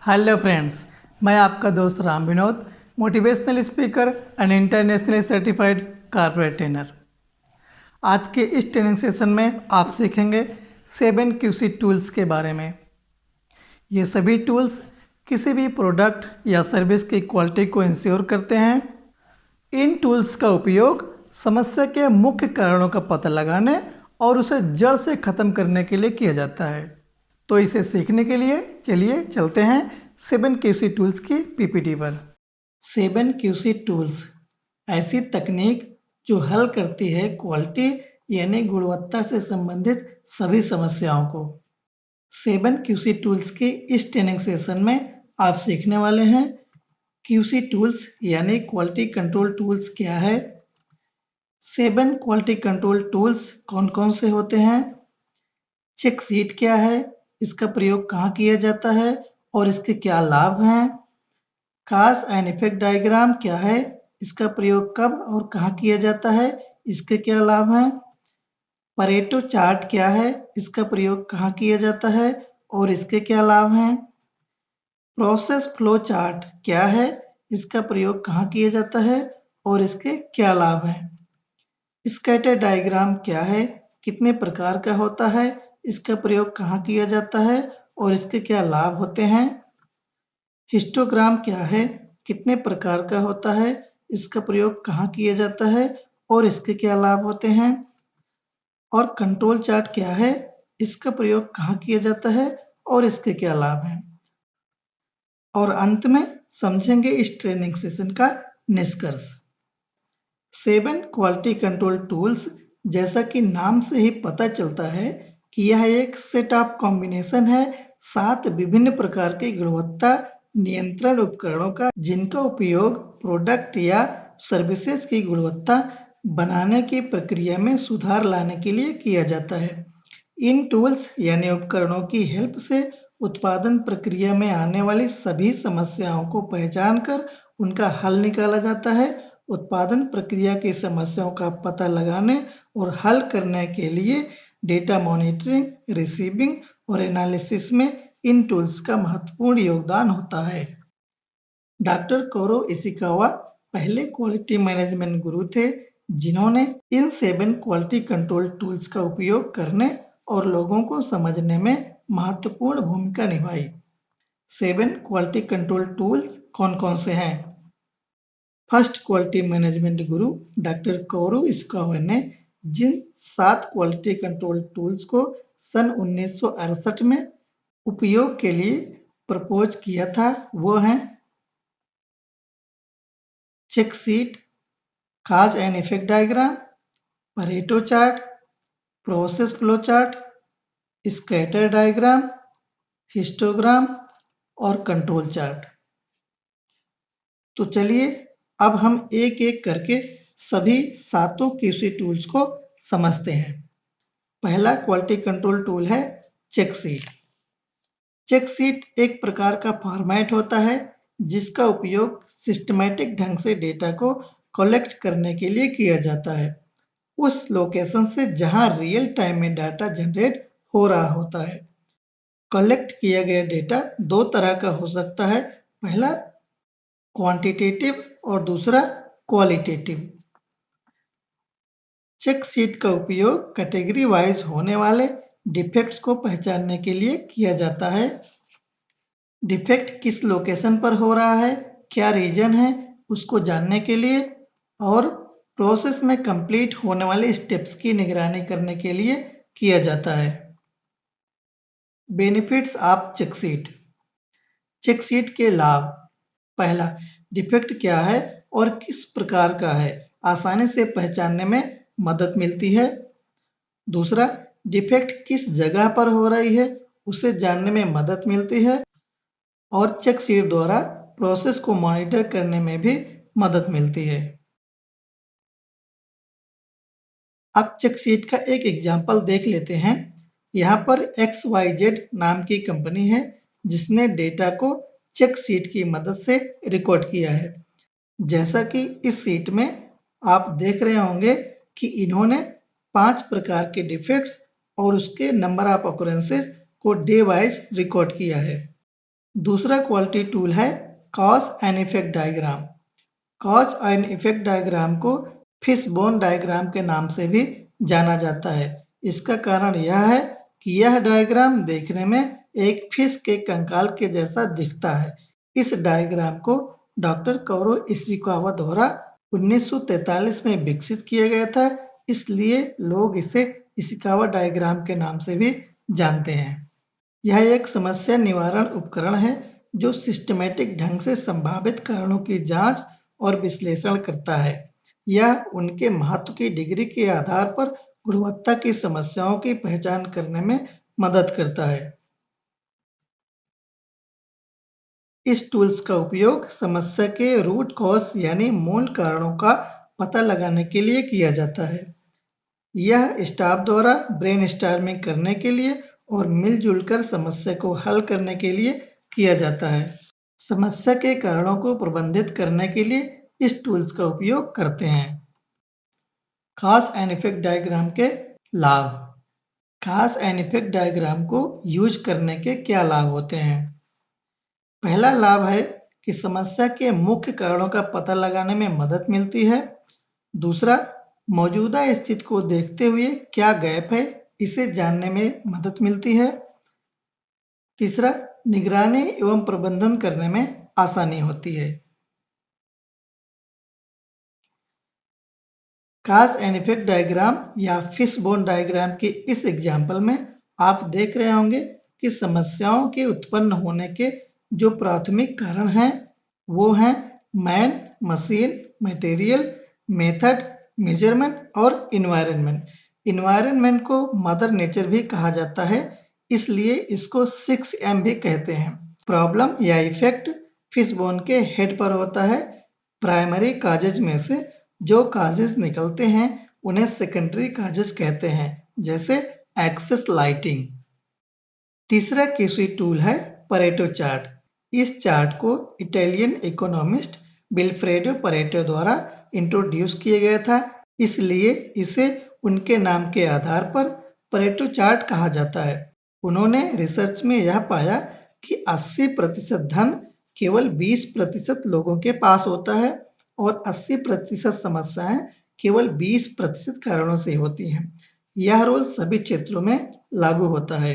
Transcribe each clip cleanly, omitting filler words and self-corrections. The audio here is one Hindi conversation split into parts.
हेलो फ्रेंड्स, मैं आपका दोस्त Ram Vinod, motivational speaker and internationally certified corporate trainer. आज के इस ट्रेनिंग सेशन में आप सीखेंगे 7 QC टूल्स के बारे में। ये सभी टूल्स किसी भी प्रोडक्ट या सर्विस की क्वालिटी को इंश्योर करते हैं। इन टूल्स का उपयोग समस्या के मुख्य कारणों का पता लगाने और उसे जड़ से ख़त्म करने के लिए किया जाता है। तो इसे सीखने के लिए चलिए चलते हैं 7 QC टूल्स की पीपीटी पर। 7 QC टूल्स ऐसी तकनीक जो हल करती है क्वालिटी यानी गुणवत्ता से संबंधित सभी समस्याओं को। 7 QC टूल्स के इस ट्रेनिंग सेशन में आप सीखने वाले हैं QC टूल्स यानी क्वालिटी कंट्रोल टूल्स क्या है, 7 क्वालिटी कंट्रोल टूल्स कौन कौन से होते हैं, चेक शीट क्या है, इसका प्रयोग कहाँ किया जाता है और इसके क्या लाभ हैं, कॉज एंड इफेक्ट डायग्राम क्या है, इसका प्रयोग कब और कहाँ किया जाता है, इसके क्या लाभ हैं, परेटो चार्ट क्या है, इसका प्रयोग कहाँ किया जाता है और इसके क्या लाभ हैं, प्रोसेस फ्लो चार्ट क्या है, इसका प्रयोग कहाँ किया जाता है और इसके क्या लाभ हैं, स्कैटर डायग्राम क्या है, कितने प्रकार का होता है, इसका प्रयोग कहाँ किया जाता है और इसके क्या लाभ होते हैं, हिस्टोग्राम क्या है, कितने प्रकार का होता है, इसका प्रयोग कहाँ किया जाता है और इसके क्या लाभ होते हैं, और कंट्रोल चार्ट क्या है, इसका प्रयोग कहाँ किया जाता है और इसके क्या लाभ हैं। और अंत में समझेंगे इस ट्रेनिंग सेशन का निष्कर्ष। 7 क्वालिटी कंट्रोल टूल्स, जैसा कि नाम से ही पता चलता है कि यह एक सेट ऑफ कॉम्बिनेशन है 7 विभिन्न प्रकार के गुणवत्ता नियंत्रण उपकरणों का, जिनका उपयोग प्रोडक्ट या सर्विसेज की गुणवत्ता बनाने की प्रक्रिया में सुधार लाने के लिए किया जाता है। इन टूल्स यानी उपकरणों की हेल्प से उत्पादन प्रक्रिया में आने वाली सभी समस्याओं को पहचान कर उनका हल निकाला जाता है। उत्पादन प्रक्रिया की समस्याओं का पता लगाने और हल करने के लिए डेटा मॉनिटरिंग, रिसीविंग और एनालिसिस में इन टूल्स का महत्वपूर्ण योगदान होता है। डॉक्टर कोरो इशिकावा पहले क्वालिटी मैनेजमेंट गुरु थे, जिन्होंने इन 7 क्वालिटी कंट्रोल टूल्स का उपयोग करने और लोगों को समझने में महत्वपूर्ण भूमिका निभाई। 7 क्वालिटी कंट्रोल टूल्स कौन कौन से हैं? फर्स्ट क्वालिटी मैनेजमेंट गुरु डॉक्टर कोरो इशिकावा ने जिन 7 क्वालिटी कंट्रोल टूल्स को सन 1968 में उपयोग के लिए प्रपोज किया था, वो हैं check sheet, cause and effect diagram, Pareto chart, process flow chart, scatter diagram, histogram और कंट्रोल चार्ट। तो चलिए अब हम एक एक करके सभी 7 QC टूल्स को समझते हैं। पहला क्वालिटी कंट्रोल टूल है चेक शीट। चेक शीट एक प्रकार का फॉर्मेट होता है जिसका उपयोग सिस्टमैटिक ढंग से डेटा को कलेक्ट करने के लिए किया जाता है, उस लोकेशन से जहां रियल टाइम में डाटा जनरेट हो रहा होता है। कलेक्ट किया गया डेटा 2 तरह का हो सकता है, पहला क्वांटिटेटिव और दूसरा क्वालिटेटिव। चेक शीट का उपयोग कैटेगरी वाइज होने वाले डिफेक्ट्स को पहचानने के लिए किया जाता है। डिफेक्ट किस लोकेशन पर हो रहा है, क्या रीजन है, उसको जानने के लिए, और प्रोसेस में कंप्लीट होने वाले स्टेप्स की निगरानी करने के लिए किया जाता है। Benefits of check sheet. Check sheet के लाभ। पहला, डिफेक्ट क्या है और किस प्रकार का है, आसानी से पहचानने में मदद मिलती है। दूसरा, डिफेक्ट किस जगह पर हो रही है, उसे जानने में मदद मिलती है और चेक शीट द्वारा प्रोसेस को मॉनिटर करने में भी मदद मिलती है। अब चेक शीट का एक एग्जाम्पल देख लेते हैं। यहाँ पर XYZ नाम की कंपनी है जिसने डेटा को चेक शीट की मदद से रिकॉर्ड किया है। जैसा कि इस शीट में आप देख रहे होंगे कि इन्होंने 5 प्रकार के डिफेक्ट्स और उसके नंबर ऑफ ऑकरेंसेस को डे वाइज रिकॉर्ड किया है। दूसरा क्वालिटी टूल है cause and effect diagram. Cause and effect diagram को फिशबोन डायग्राम के नाम से भी जाना जाता है। इसका कारण यह है कि यह डायग्राम देखने में एक फिश के कंकाल के जैसा दिखता है। इस डायग्राम को डॉक्टर कौरो इशिकावा द्वारा 1943 में विकसित किया गया था, इसलिए लोग इसे इशिकावा डायग्राम के नाम से भी जानते हैं। यह एक समस्या निवारण उपकरण है जो सिस्टमैटिक ढंग से संभावित कारणों की जांच और विश्लेषण करता है। यह उनके महत्व की डिग्री के आधार पर गुणवत्ता की समस्याओं की पहचान करने में मदद करता है। इस टूल्स का उपयोग समस्या के रूट कॉज यानी मूल कारणों का पता लगाने के लिए किया जाता है। यह स्टाफ द्वारा ब्रेनस्टॉर्मिंग करने के लिए और मिलजुल कर समस्या को हल करने के लिए किया जाता है। समस्या के कारणों को प्रबंधित करने के लिए इस टूल्स का उपयोग करते हैं। कॉज एंड इफेक्ट डायग्राम के लाभ। कॉज एंड इफेक्ट डायग्राम को यूज करने के क्या लाभ होते हैं? पहला लाभ है कि समस्या के मुख्य कारणों का पता लगाने में मदद मिलती है। दूसरा, मौजूदा स्थिति को देखते हुए क्या गैप है, इसे जानने में मदद मिलती है। तीसरा, निगरानी एवं प्रबंधन करने में आसानी होती है। कॉज एंड इफेक्ट डायग्राम या फिशबोन डायग्राम के इस एग्जाम्पल में आप देख रहे होंगे कि समस्याओं के उत्पन्न होने के जो प्राथमिक कारण हैं वो हैं man, machine, material, method, measurement और इन्वायरमेंट। इन्वायरमेंट को मदर नेचर भी कहा जाता है, इसलिए इसको 6M भी कहते हैं। प्रॉब्लम या इफेक्ट फिशबोन के हेड पर होता है। प्राइमरी काजेज में से जो काजेज निकलते हैं उन्हें सेकेंडरी काजेज कहते हैं, जैसे एक्सेस लाइटिंग। तीसरा QC टूल है परेटो चार्ट। इस चार्ट को इटालियन इकोनॉमिस्ट विल्फ्रेडो परेटो द्वारा इंट्रोड्यूस किया गया था, इसलिए इसे उनके नाम के आधार पर परेटो चार्ट कहा जाता है। उन्होंने रिसर्च में यह पाया कि 80% धन केवल 20% लोगों के पास होता है और 80% समस्याएं केवल 20% कारणों से होती हैं। यह रूल सभी क्षेत्रों में लागू होता है।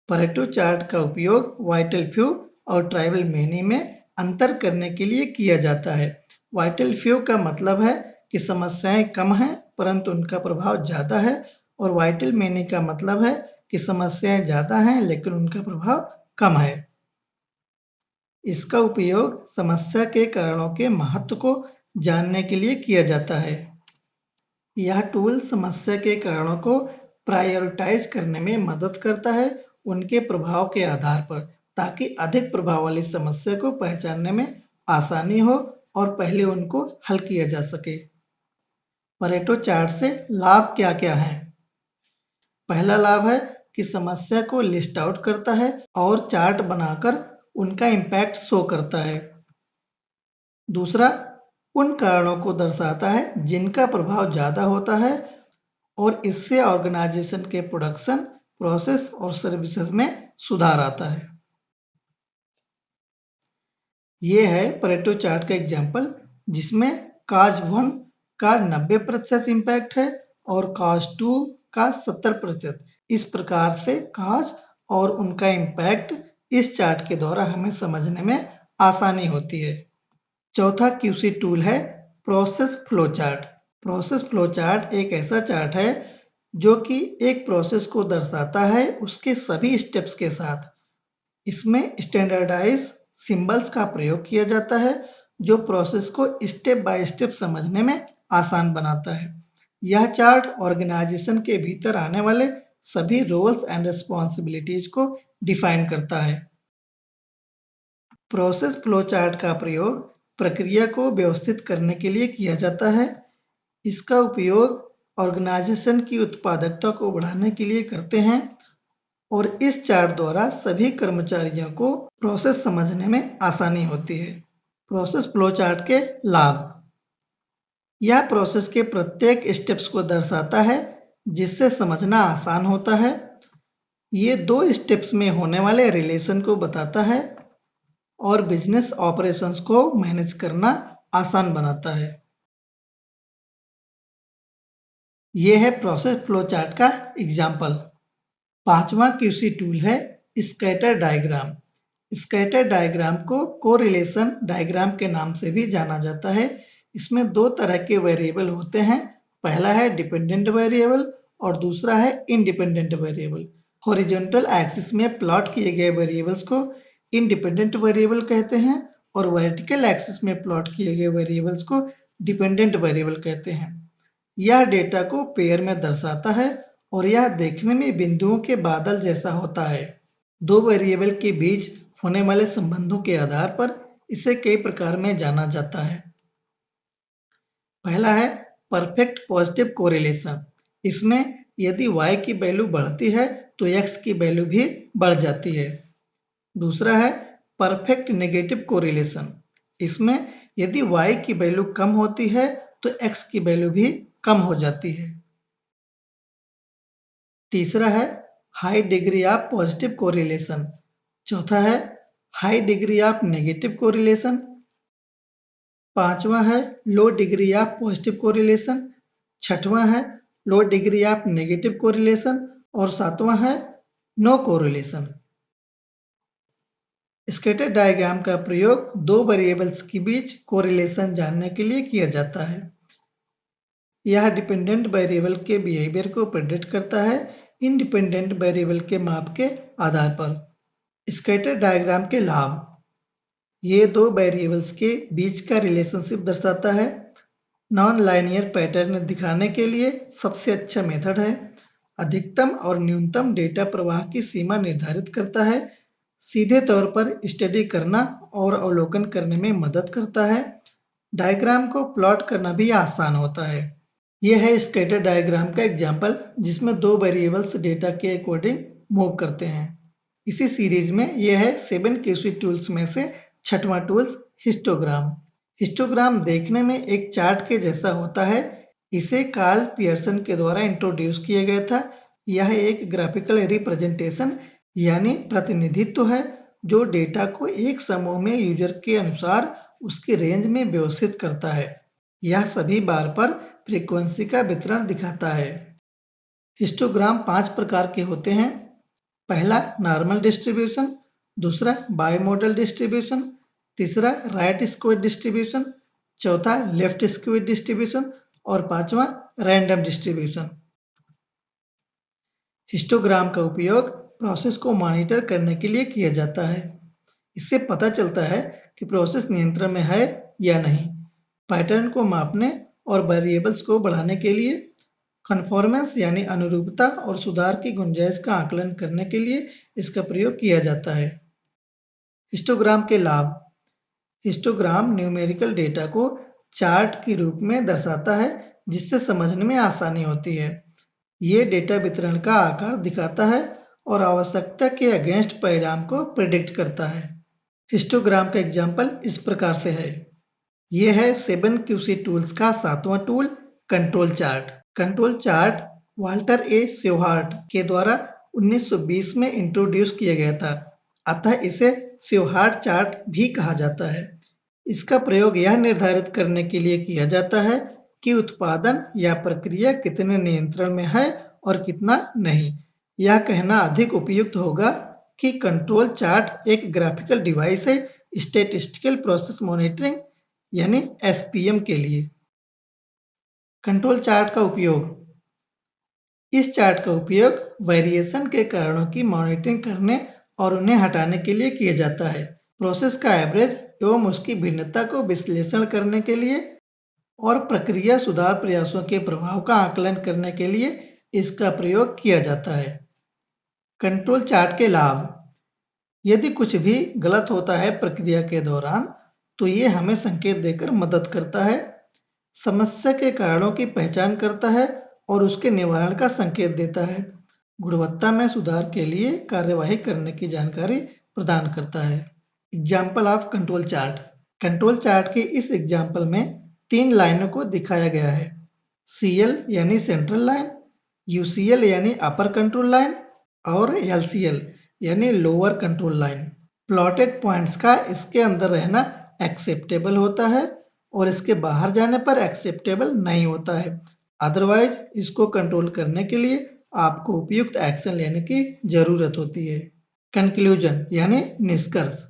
परेटो चार्ट का उपयोग वाइटल फ्यू और ट्राइबल मेनी में अंतर करने के लिए किया जाता है। वाइटल फ्यू का मतलब है कि समस्याएं कम हैं परंतु उनका प्रभाव ज्यादा है, और वाइटल मेनी का मतलब है कि समस्याएं ज्यादा हैं लेकिन उनका प्रभाव कम है। इसका उपयोग समस्या के कारणों के महत्व को जानने के लिए किया जाता है। यह टूल समस्या के कारणों को प्रायोरिटाइज करने में मदद करता है उनके प्रभाव के आधार पर, ताकि अधिक प्रभाव वाली समस्या को पहचानने में आसानी हो और पहले उनको हल किया जा सके। परेटो चार्ट से लाभ क्या क्या हैं? पहला लाभ है कि समस्या को लिस्ट आउट करता है और चार्ट बनाकर उनका इम्पैक्ट शो करता है। दूसरा, उन कारणों को दर्शाता है जिनका प्रभाव ज्यादा होता है और इससे ऑर्गेनाइजेशन के प्रोडक्शन, प्रोसेस और सर्विसेज में सुधार आता है। ये है परेटो चार्ट का एग्जाम्पल, जिसमें काज 1 का 90% इम्पैक्ट है और काज 2 का 70%। इस प्रकार से काज और उनका इम्पैक्ट इस चार्ट के द्वारा हमें समझने में आसानी होती है। चौथा QC टूल है process flow chart. Process flow chart एक ऐसा चार्ट है जो कि एक प्रोसेस को दर्शाता है उसके सभी स्टेप्स के साथ। इसमें स्टैंडर्डाइज सिंबल्स का प्रयोग किया जाता है जो प्रोसेस को स्टेप बाय स्टेप समझने में आसान बनाता है। यह चार्ट ऑर्गेनाइजेशन के भीतर आने वाले सभी रोल्स एंड रिस्पॉन्सिबिलिटीज को डिफाइन करता है। प्रोसेस फ्लो चार्ट का प्रयोग प्रक्रिया को व्यवस्थित करने के लिए किया जाता है। इसका उपयोग ऑर्गेनाइजेशन की उत्पादकता को बढ़ाने के लिए करते हैं और इस चार्ट द्वारा सभी कर्मचारियों को प्रोसेस समझने में आसानी होती है। प्रोसेस फ्लो चार्ट के लाभ। यह प्रोसेस के प्रत्येक स्टेप्स को दर्शाता है जिससे समझना आसान होता है। ये 2 स्टेप्स में होने वाले रिलेशन को बताता है और बिजनेस ऑपरेशंस को मैनेज करना आसान बनाता है। ये है प्रोसेस फ्लो चार्ट का एग्जाम्पल। 5वां QC टूल है स्कैटर डायग्राम। स्कैटर डायग्राम को कोरिलेशन डायग्राम के नाम से भी जाना जाता है। इसमें 2 तरह के वेरिएबल होते हैं। पहला है डिपेंडेंट वेरिएबल और दूसरा है इंडिपेंडेंट वेरिएबल। हॉरिजॉन्टल एक्सिस में प्लॉट किए गए वेरिएबल्स को इंडिपेंडेंट वेरिएबल कहते हैं और वर्टिकल एक्सिस में प्लॉट किए गए वेरिएबल्स को डिपेंडेंट वेरिएबल कहते हैं। यह डेटा को पेयर में दर्शाता है और यह देखने में बिंदुओं के बादल जैसा होता है। 2 वेरिएबल के बीच होने वाले संबंधों के आधार पर इसे कई प्रकार में जाना जाता है। पहला है परफेक्ट पॉजिटिव कोरिलेशन। इसमें यदि y की वैल्यू बढ़ती है तो x की वैल्यू भी बढ़ जाती है। दूसरा है परफेक्ट नेगेटिव कोरिलेशन। इसमें यदि y की वैल्यू कम होती है तो x की वैल्यू भी कम हो जाती है। तीसरा है high degree of positive correlation. चौथा है high degree of negative correlation. पांचवा है लो डिग्री ऑफ पॉजिटिव कोरिलेशन। छठवां है लो डिग्री ऑफ नेगेटिव कोरिलेशन और सातवां है नो कोरिलेशन। स्कैटर डायग्राम का प्रयोग 2 वेरिएबल्स के बीच कोरिलेशन जानने के लिए किया जाता है। यह डिपेंडेंट वेरिएबल के बिहेवियर को प्रेडिक्ट करता है इंडिपेंडेंट वेरिएबल के माप के आधार पर। स्कैटर डायग्राम के लाभ। ये 2 वेरिएबल्स के बीच का रिलेशनशिप दर्शाता है। नॉन लाइनियर पैटर्न दिखाने के लिए सबसे अच्छा मेथड है। अधिकतम और न्यूनतम डेटा प्रवाह की सीमा निर्धारित करता है। सीधे तौर पर स्टडी करना और अवलोकन करने में मदद करता है। डायग्राम को प्लॉट करना भी आसान होता है। यह है स्कैटर डायग्राम का एग्जाम्पल जिसमें 2 वेरिएबल्स डेटा के अकॉर्डिंग मूव करते हैं। इसी सीरीज में यह है 7 QC टूल्स में से छठवां टूल्स हिस्टोग्राम। हिस्टोग्राम देखने में एक चार्ट के जैसा होता है। इसे कार्ल पियर्सन के द्वारा इंट्रोड्यूस किया गया था। यह एक ग्राफिकल रिप्रेजेंटेशन यानी प्रतिनिधित्व है जो डेटा को एक समूह में यूजर के अनुसार उसके रेंज में व्यवस्थित करता है। यह सभी बार पर फ्रीक्वेंसी का वितरण दिखाता है। हिस्टोग्राम 5 प्रकार के होते हैं। पहला नॉर्मल डिस्ट्रीब्यूशन, दूसरा बाइमोडल डिस्ट्रीब्यूशन, तीसरा राइट स्क्वायर डिस्ट्रीब्यूशन, चौथा लेफ्ट स्क्वायर डिस्ट्रीब्यूशन और पांचवा रैंडम डिस्ट्रीब्यूशन। हिस्टोग्राम का उपयोग प्रोसेस को मॉनिटर करने के लिए किया जाता है। इससे पता चलता है कि प्रोसेस नियंत्रण में है या नहीं। पैटर्न को मापने और वेरिएबल्स को बढ़ाने के लिए, कन्फॉर्मेंस यानी अनुरूपता और सुधार की गुंजाइश का आकलन करने के लिए इसका प्रयोग किया जाता है। हिस्टोग्राम के लाभ। हिस्टोग्राम न्यूमेरिकल डेटा को चार्ट के रूप में दर्शाता है जिससे समझने में आसानी होती है। ये डेटा वितरण का आकार दिखाता है और आवश्यकता के अगेंस्ट परिणाम को प्रेडिक्ट करता है। हिस्टोग्राम का एग्जाम्पल इस प्रकार से है। यह है 7 QC टूल्स का 7वां tool control chart. Control chart Walter A Shewhart के द्वारा 1920 में इंट्रोड्यूस किया गया था, अतः इसे सेव्हार्ट चार्ट भी कहा जाता है। इसका प्रयोग यह निर्धारित करने के लिए किया जाता है कि उत्पादन या प्रक्रिया कितने नियंत्रण में है और कितना नहीं। यह कहना अधिक उपयुक्त होगा कि कंट्रोल चार्ट एक ग्राफिकल डिवाइस है स्टैटिस्टिकल प्रोसेस मॉनिटरिंग यानी SPM के लिए। कंट्रोल चार्ट का उपयोग। इस चार्ट का उपयोग वेरिएशन के कारणों की मॉनिटरिंग करने और उन्हें हटाने के लिए किया जाता है। प्रोसेस का एवरेज एवं उसकी भिन्नता को विश्लेषण करने के लिए और प्रक्रिया सुधार प्रयासों के प्रभाव का आकलन करने के लिए इसका प्रयोग किया जाता है। कंट्रोल चार्ट के लाभ। यदि कुछ भी गलत होता है प्रक्रिया के दौरान तो ये हमें संकेत देकर मदद करता है, समस्या के कारणों की पहचान करता है और उसके निवारण का संकेत देता है, गुणवत्ता में सुधार के लिए कार्यवाही करने की जानकारी प्रदान करता है। Example of control chart. Control chart के इस एग्जाम्पल में 3 लाइनों को दिखाया गया है। CL यानी सेंट्रल लाइन, UCL यानी अपर कंट्रोल लाइन और LCL यानी lower control line. Plotted points का इसके अंदर रहना एक्सेप्टेबल होता है और इसके बाहर जाने पर एक्सेप्टेबल नहीं होता है। अदरवाइज इसको कंट्रोल करने के लिए आपको उपयुक्त एक्शन लेने की जरूरत होती है। कंक्लूजन यानी निष्कर्ष।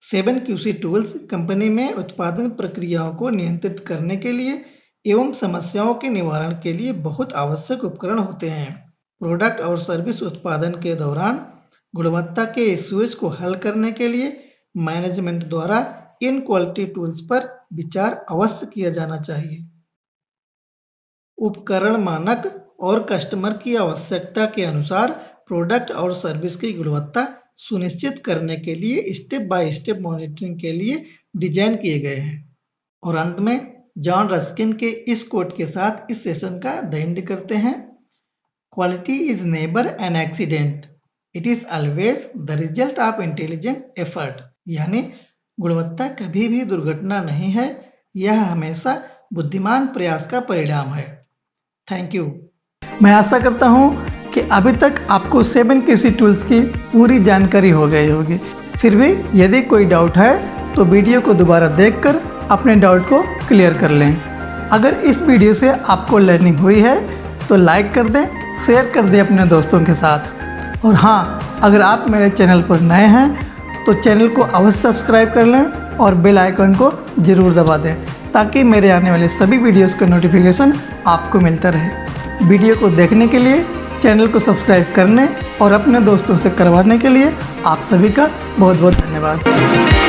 7QC टूल्स कंपनी में उत्पादन प्रक्रियाओं को नियंत्रित करने के लिए एवं समस्याओं के निवारण के लिए बहुत आवश्यक उपकरण होते हैं। प्रोडक्ट और सर्विस उत्पादन के दौरान गुणवत्ता के इश्यूज को हल करने के लिए मैनेजमेंट द्वारा इन क्वालिटी टूल्स पर विचार अवश्य किया जाना चाहिए। उपकरण मानक और कस्टमर की आवश्यकता के अनुसार प्रोडक्ट और सर्विस की गुणवत्ता सुनिश्चित करने के लिए स्टेप बाय स्टेप मॉनिटरिंग के लिए डिजाइन किए गए हैं। और अंत में जॉन रस्किन के इस कोट के साथ इस सेशन का द एंड करते हैं। Quality is never an accident, it is always the result of intelligent effort. यानी गुणवत्ता कभी भी दुर्घटना नहीं है, यह हमेशा बुद्धिमान प्रयास का परिणाम है। Thank you. मैं आशा करता हूँ कि अभी तक आपको 7QC टूल्स की पूरी जानकारी हो गई होगी। फिर भी यदि कोई डाउट है तो वीडियो को दोबारा देखकर अपने डाउट को क्लियर कर लें। अगर इस वीडियो से आपको लर्निंग हुई है तो लाइक कर दें, शेयर कर दें अपने दोस्तों के साथ। और हाँ, अगर आप मेरे चैनल पर नए हैं तो चैनल को अवश्य सब्सक्राइब कर लें और बेल आइकन को ज़रूर दबा दें ताकि मेरे आने वाले सभी वीडियोस का नोटिफिकेशन आपको मिलता रहे। वीडियो को देखने के लिए, चैनल को सब्सक्राइब करने और अपने दोस्तों से करवाने के लिए आप सभी का बहुत बहुत धन्यवाद।